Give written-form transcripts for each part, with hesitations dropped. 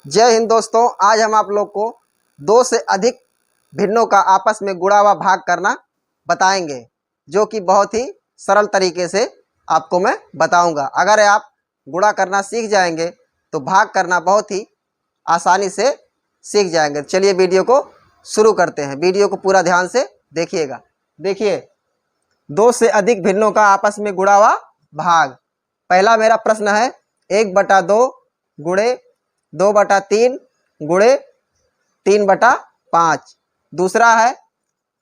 जय हिंद दोस्तों। आज हम आप लोग को दो से अधिक भिन्नों का आपस में गुणा व भाग करना बताएंगे, जो कि बहुत ही सरल तरीके से आपको मैं बताऊंगा। अगर आप गुणा करना सीख जाएंगे तो भाग करना बहुत ही आसानी से सीख जाएंगे। चलिए वीडियो को शुरू करते हैं। वीडियो को पूरा ध्यान से देखिएगा। देखिए, दो से अधिक भिन्नों का आपस में गुणा व भाग। पहला मेरा प्रश्न है 1/2 गुणे 2/3 गुणे 3/5। दूसरा है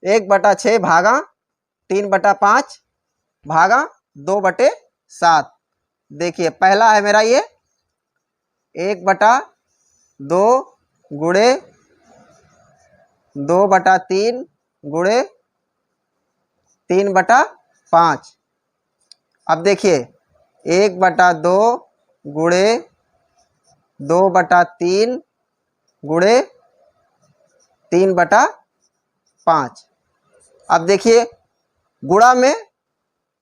1/6 भागा 3/5 भागा 2/7। देखिए, पहला है मेरा ये 1/2 गुणे 2/3 गुणे 3/5। अब देखिए 1/2 गुणे 2/3 गुणे 3/5। अब देखिए, गुणा में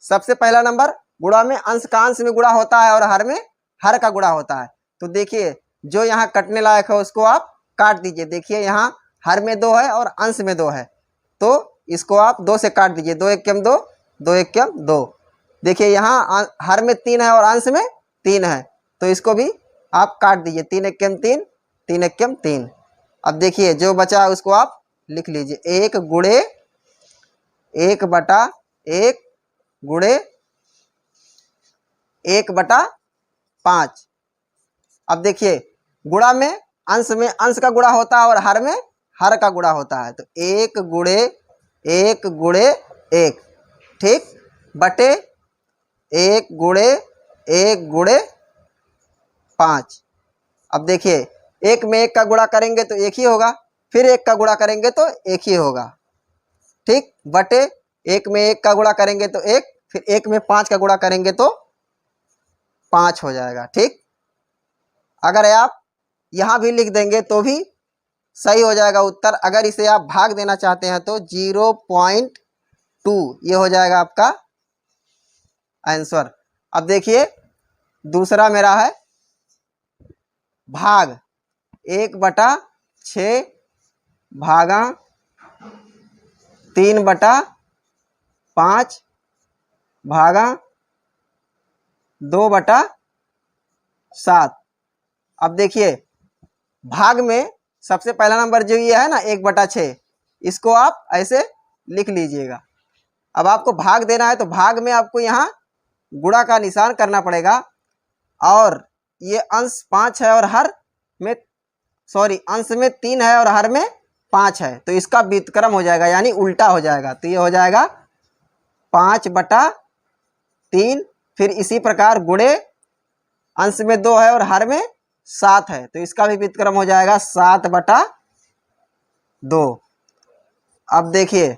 सबसे पहला नंबर, गुणा में अंश का अंश में गुणा होता है और हर में हर का गुणा होता है। तो देखिए, जो यहाँ कटने लायक है उसको आप काट दीजिए। देखिए, यहाँ हर में 2 है और अंश में 2 है, तो इसको आप 2 से काट दीजिए। 2 एकम 2, 2 एकम 2। देखिए, यहाँ हर में 3 है और अंश में 3 है, तो इसको भी आप काट दीजिए। 3 एकम 3, 3 एकम 3। अब देखिए, जो बचा है उसको आप लिख लीजिए। 1 गुणे 1/1 गुणे 1/5। अब देखिए, गुणा में अंश का गुणा होता है और हर में हर का गुणा होता है। तो 1 गुणे 1 गुणे 1, ठीक, बटे 1 गुणे 1 गुणे 5। अब देखिए, 1 में 1 का गुणा करेंगे तो 1 ही होगा, फिर 1 का गुणा करेंगे तो 1 ही होगा, ठीक, बटे 1 में 1 का गुणा करेंगे तो 1, फिर 1 में 5 का गुणा करेंगे तो 5 हो जाएगा, ठीक। अगर आप यहाँ भी लिख देंगे तो भी सही हो जाएगा उत्तर। अगर इसे आप भाग देना चाहते हैं तो 0.2 ये हो जाएगा आपका आंसर। अब देखिए, दूसरा मेरा है भाग 1/6 भागा 3/5 भागा 2/7। अब देखिए, भाग में सबसे पहला नंबर जो ये है ना 1/6, इसको आप ऐसे लिख लीजिएगा। अब आपको भाग देना है तो भाग में आपको यहाँ गुणा का निशान करना पड़ेगा, और ये अंश 5 है और हर में अंश में 3 है और हर में 5 है, तो इसका व्युत्क्रम हो जाएगा, यानी उल्टा हो जाएगा। तो ये हो जाएगा 5/3। फिर इसी प्रकार गुणे अंश में 2 है और हर में 7 है, तो इसका भी व्युत्क्रम हो जाएगा 7/2। अब देखिए,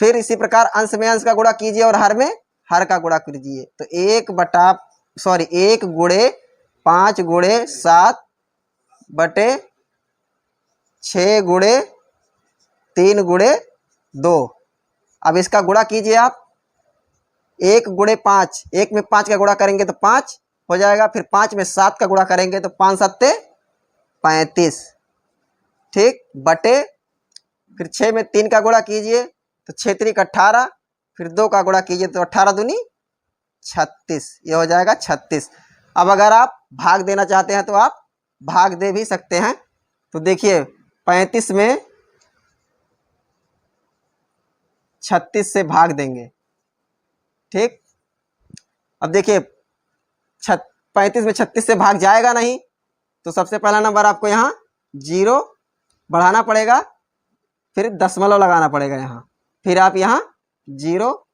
फिर इसी प्रकार अंश में अंश का गुणा कीजिए और हर में हर का गुणा कीजिए। तो 1 गुणे 5 गुणे 7 बटे 6 गुणे 3 गुणे 2। अब इसका गुणा कीजिए आप। 1 गुणे 5, 1 में 5 का गुणा करेंगे तो 5 हो जाएगा, फिर 5 में 7 का गुणा करेंगे तो 5 7 35, ठीक, बटे फिर 6 में 3 का गुणा कीजिए तो 6 3 18, फिर 2 का गुणा कीजिए तो 18 दूनी 36, ये हो जाएगा 36। अब अगर आप भाग देना चाहते हैं तो आप भाग दे भी सकते हैं। तो देखिए, 35 में 36 से भाग देंगे, ठीक। अब देखिए, 35 में 36 से भाग जाएगा नहीं, तो सबसे पहला नंबर आपको यहाँ 0 बढ़ाना पड़ेगा, फिर दशमलव लगाना पड़ेगा यहाँ, फिर आप यहाँ 0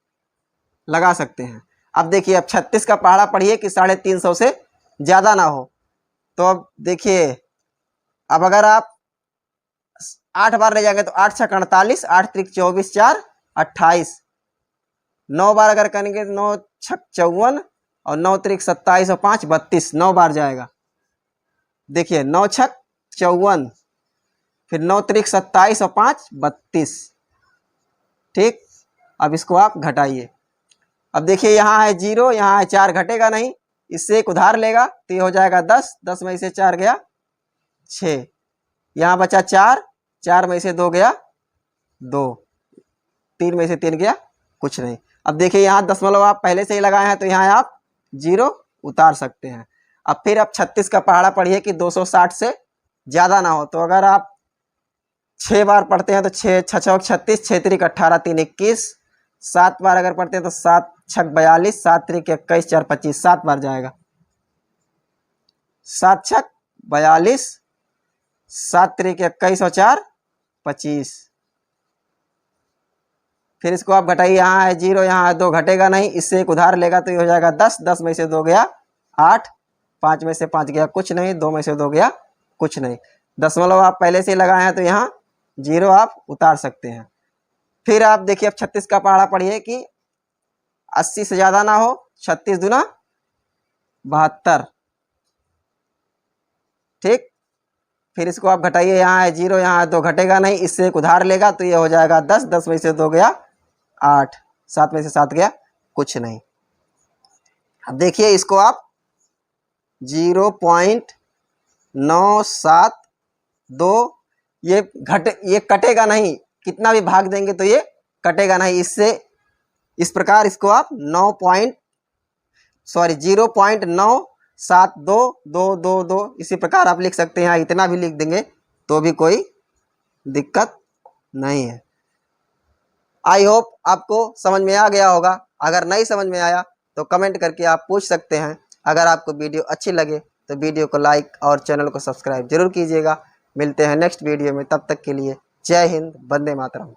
लगा सकते हैं। अब देखिए, अब 36 का पहाड़ा पढ़िए कि 350 से ज़्यादा ना हो। तो अब देखिए, अब अगर आप 8 बार ले जाएंगे तो 8 छक 48, 8 त्रिक 24, 4 28, 9 बार अगर करेंगे 9 छक 54 और 9 त्रिक 27 और 5 32, 9 बार जाएगा। देखिए, 9 छक 54, फिर 9 त्रिक 27 और 5 32, ठीक। अब इसको आप घटाइए। अब देखिए, यहाँ है 0, यहाँ है 4, घटेगा नहीं, इससे एक उधार लेगा तो ये हो जाएगा 10, 10 में से 4 गया 6, यहाँ बचा 4, 4 में से 2 गया 2, 3 में से 3 गया कुछ नहीं। अब देखिए यहाँ दशमलव आप पहले से ही लगाए हैं तो यहाँ आप 0 उतार सकते हैं। अब फिर आप 36 का पहाड़ा पढ़िए कि 260 से ज़्यादा ना हो। तो अगर आप 6 बार पढ़ते हैं तो 6 6 चौक 36, 6 त्रिक 18, 3 21, 7 बार अगर पढ़ते हैं तो 7 छक 42, 7 त्रिक 21, 4 25, 7 बार जाएगा। 7 छक 42, 7 त्रिक 21 और 4 25। फिर इसको आप घटाइए, यहाँ है 0, यहाँ है 2, घटेगा नहीं, इससे एक उधार लेगा तो ये हो जाएगा 10, 10 में से 2 गया 8, 5 में से 5 गया कुछ नहीं, 2 में से 2 गया कुछ नहीं। दशमलव आप पहले से लगाए हैं तो यहाँ 0 आप उतार सकते हैं। फिर आप देखिए अब 36 का पहाड़ा पढ़िए कि 80 से ज़्यादा ना हो, 36 दूना 72, ठीक। फिर इसको आप घटाइए, यहाँ है 0, यहाँ है 2, घटेगा नहीं, इससे एक उधार लेगा तो ये हो जाएगा 10, 10 में से 2 गया 8, 7 में से 7 गया कुछ नहीं। अब देखिए इसको आप 0.972, ये कटेगा नहीं, कितना भी भाग देंगे तो ये कटेगा नहीं। इससे इस प्रकार इसको आप 0.9722222 इसी प्रकार आप लिख सकते हैं। इतना भी लिख देंगे तो भी कोई दिक्कत नहीं है। आई होप आपको समझ में आ गया होगा। अगर नहीं समझ में आया तो कमेंट करके आप पूछ सकते हैं। अगर आपको वीडियो अच्छी लगे तो वीडियो को लाइक और चैनल को सब्सक्राइब जरूर कीजिएगा। मिलते हैं नेक्स्ट वीडियो में, तब तक के लिए जय हिंद, वंदे मातरम।